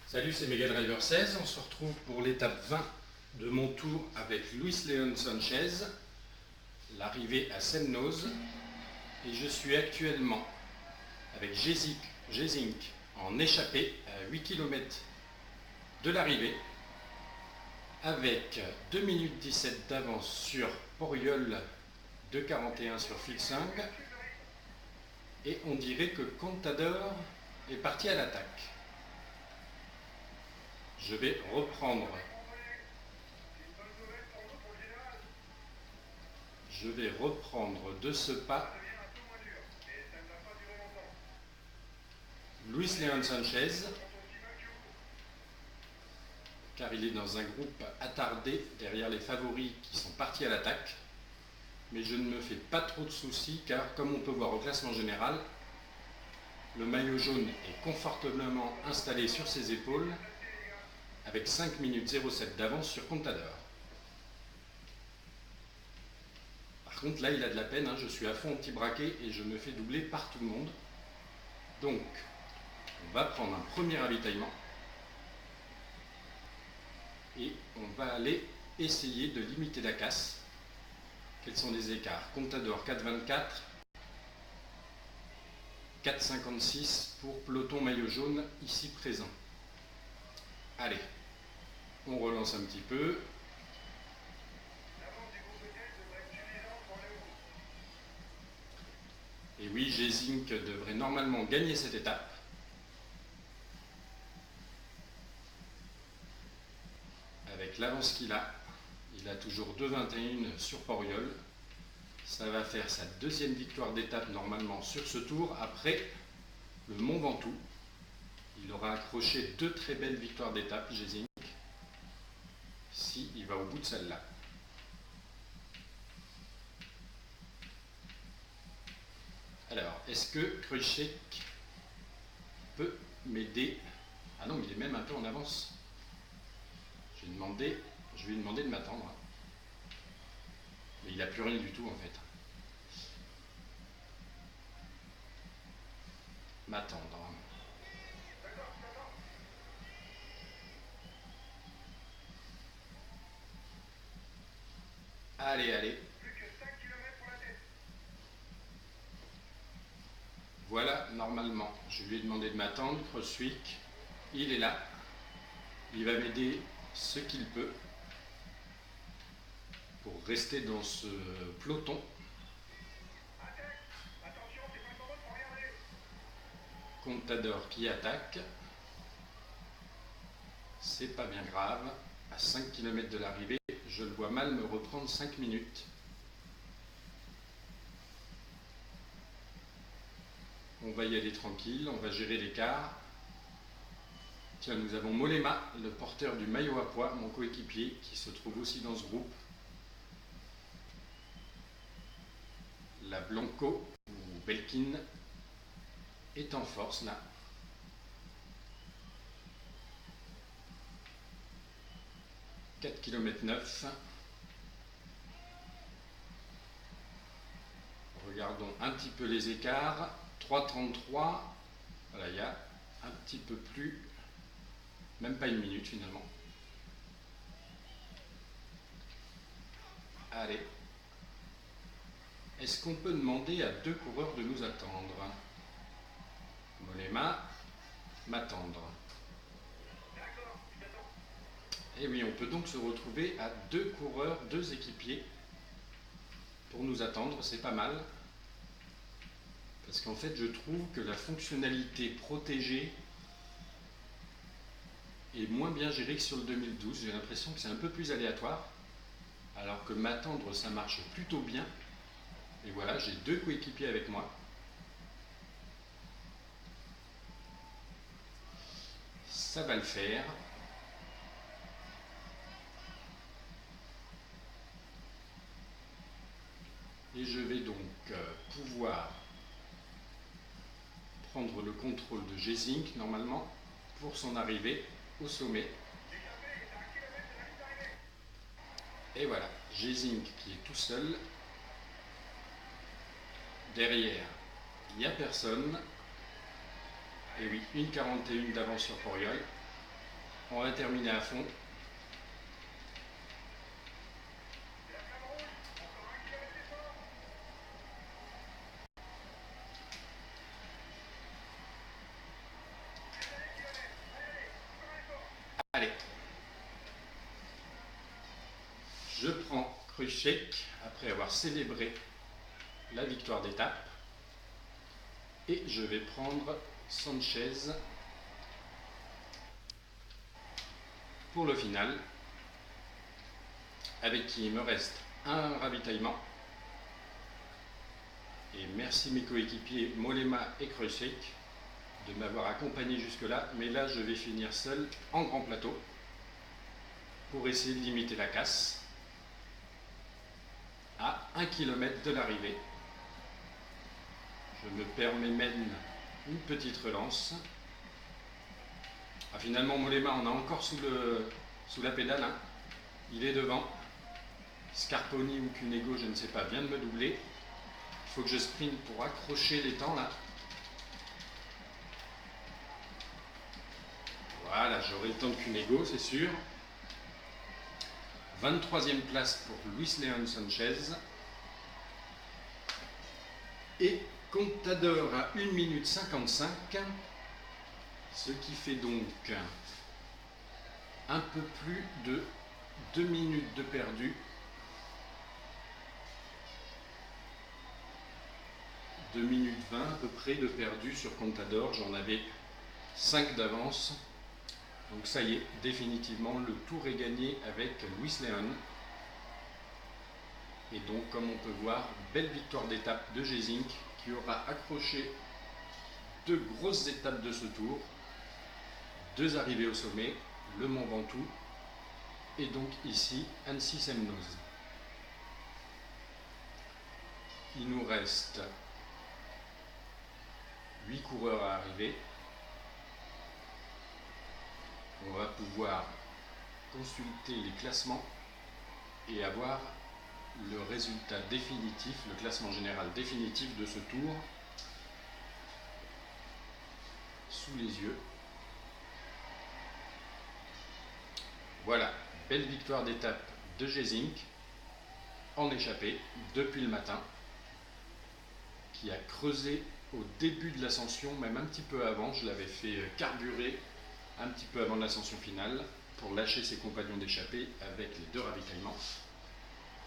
Salut, c'est Mega Driver 16. On se retrouve pour l'étape 20 de mon tour avec Luis León Sánchez, l'arrivée à Semnoz. Et je suis actuellement avec Gesink en échappée à 8 km de l'arrivée, avec 2 minutes 17 d'avance sur Poriol, 2,41 sur Filsung. Et on dirait que Contador est parti à l'attaque. Je vais reprendre de ce pas Luis León Sánchez, car il est dans un groupe attardé derrière les favoris qui sont partis à l'attaque. Mais je ne me fais pas trop de soucis, car comme on peut voir au classement général, le maillot jaune est confortablement installé sur ses épaules avec 5 minutes 07 d'avance sur Contador. Par contre là il a de la peine, je suis à fond au petit braquet et je me fais doubler par tout le monde. Donc on va prendre un premier ravitaillement et on va aller essayer de limiter la casse. Quels sont les écarts? Contador 4,24, 4,56 pour peloton maillot jaune ici présent. Allez, on relance un petit peu. Et oui, Gesink devrait normalement gagner cette étape. Avec l'avance qu'il a, il a toujours 2,21 sur Poriol. Ça va faire sa deuxième victoire d'étape normalement sur ce tour, après le Mont Ventoux. Il aura accroché 2 très belles victoires d'étape, Gesink, si il va au bout de celle-là. Alors, est-ce que Krušek peut m'aider? Ah non, il est même un peu en avance. Je vais lui demander de m'attendre. Mais il n'a plus rien du tout en fait. M'attendre. Allez, allez. Voilà, normalement, je lui ai demandé de m'attendre. Krušek, il est là. Il va m'aider ce qu'il peut pour rester dans ce peloton. Contador qui attaque. C'est pas bien grave. À 5 km de l'arrivée, je le vois mal me reprendre 5 minutes. On va y aller tranquille, on va gérer l'écart. Tiens, nous avons Mollema, le porteur du maillot à pois, mon coéquipier, qui se trouve aussi dans ce groupe. La Blanco, ou Belkin, est en force là. « 4 km 9. Regardons un petit peu les écarts. 3,33. Voilà, il y a un petit peu plus, même pas une minute finalement. Allez. Est-ce qu'on peut demander à 2 coureurs de nous attendre? Mollema, m'attendre. Et oui, on peut donc se retrouver à 2 coureurs, 2 équipiers pour nous attendre, c'est pas mal. Parce qu'en fait, je trouve que la fonctionnalité protégée est moins bien gérée que sur le 2012. J'ai l'impression que c'est un peu plus aléatoire. Alors que m'attendre, ça marche plutôt bien. Et voilà, j'ai 2 coéquipiers avec moi. Ça va le faire. Et je vais donc pouvoir prendre le contrôle de Gesink normalement pour son arrivée au sommet. Et voilà, Gesink qui est tout seul. Derrière, il n'y a personne. Et oui, 1,41 d'avance sur Poriol. On va terminer à fond. Allez. Je prends Krušek après avoir célébré la victoire d'étape. Et je vais prendre Sanchez pour le final, avec qui il me reste un ravitaillement. Et merci mes coéquipiers Mollema et Krušek de m'avoir accompagné jusque-là. Mais là, je vais finir seul en grand plateau pour essayer de limiter la casse à 1 km de l'arrivée. Je me permets même une petite relance. Ah, finalement, Mollema, on a encore sous la pédale. Hein. Il est devant. Scarponi ou Cunego, je ne sais pas, vient de me doubler. Il faut que je sprint pour accrocher les temps là. Voilà, j'aurai le temps de Cunego, c'est sûr. 23e place pour Luis León Sanchez. Et Contador à 1 minute 55. Ce qui fait donc un peu plus de 2 minutes de perdu. 2 minutes 20 à peu près de perdu sur Contador. J'en avais 5 d'avance. Donc ça y est, définitivement, le tour est gagné avec Luis León. Et donc, comme on peut voir, belle victoire d'étape de Gesink qui aura accroché 2 grosses étapes de ce tour. 2 arrivées au sommet, le Mont Ventoux et donc ici Annecy-Semnoz. Il nous reste 8 coureurs à arriver. On va pouvoir consulter les classements et avoir le résultat définitif, le classement général définitif de ce tour sous les yeux. Voilà, belle victoire d'étape de Gesink en échappée depuis le matin, qui a creusé au début de l'ascension, même un petit peu avant. Je l'avais fait carburer un petit peu avant l'ascension finale pour lâcher ses compagnons d'échappée avec les 2 ravitaillements.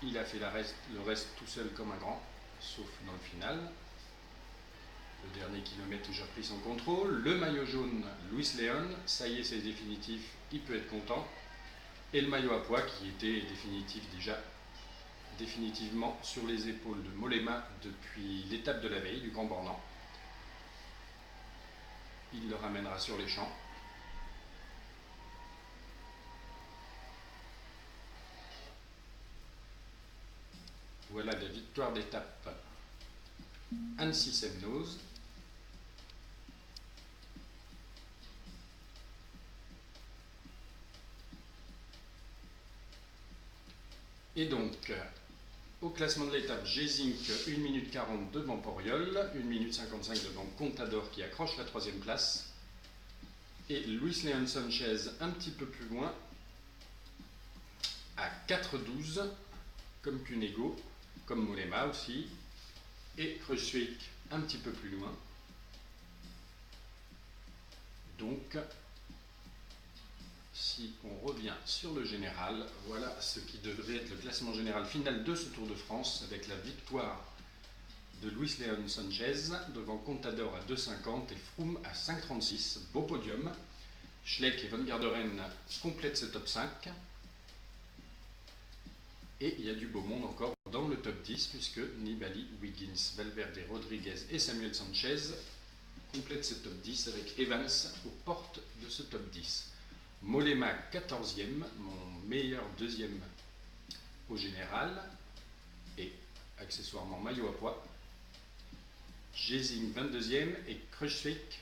Il a fait le reste tout seul comme un grand, sauf dans le final. Le dernier kilomètre où j'ai repris son contrôle. Le maillot jaune, Luis León, ça y est, c'est définitif, il peut être content. Et le maillot à pois qui était définitivement sur les épaules de Mollema depuis l'étape de la veille du Grand Bornand. Il le ramènera sur les champs. Voilà la victoire d'étape Annecy-Semnoz. Et donc, au classement de l'étape, Gesink 1 minute 40 devant Poriol, 1 minute 55 devant Contador qui accroche la 3e place. Et Luis León Sanchez un petit peu plus loin, à 4,12, comme Cunego, comme Mollema aussi. Et Krušek un petit peu plus loin. Donc, si on revient sur le général, voilà ce qui devrait être le classement général final de ce Tour de France, avec la victoire de Luis León Sanchez devant Contador à 2,50 et Froome à 5,36. Beau podium. Schleck et Van Garderen complètent ce top 5. Et il y a du beau monde encore dans le top 10, puisque Nibali, Wiggins, Valverde, Rodriguez et Samuel Sanchez complètent ce top 10 avec Evans aux portes de ce top 10. Mollema 14e, mon meilleur 2e au général, et accessoirement maillot à pois. Gesink 22e et Krušek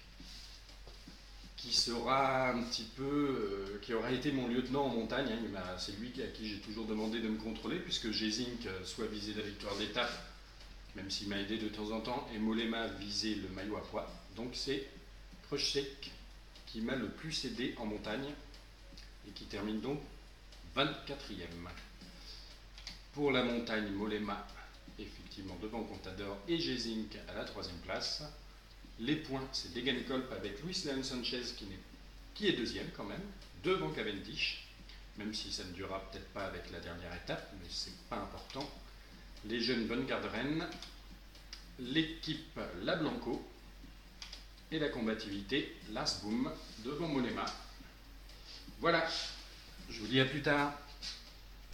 qui sera un petit peu, qui aura été mon lieutenant en montagne. Hein. C'est lui à qui j'ai toujours demandé de me contrôler, puisque Gesink soit visé la victoire d'étape, même s'il m'a aidé de temps en temps, et Mollema visait le maillot à pois. Donc c'est Krušek qui m'a le plus aidé en montagne. et qui termine donc 24e. Pour la montagne, Mollema, effectivement devant Contador et Gesink à la 3e place. Les points, c'est Degenkolb avec Luis Leon Sanchez qui est 2e quand même, devant Cavendish, même si ça ne durera peut-être pas avec la dernière étape, mais c'est pas important. Les jeunes Van Garderen, l'équipe La Blanco et la combativité Lars Boom devant Mollema. Voilà, je vous dis à plus tard.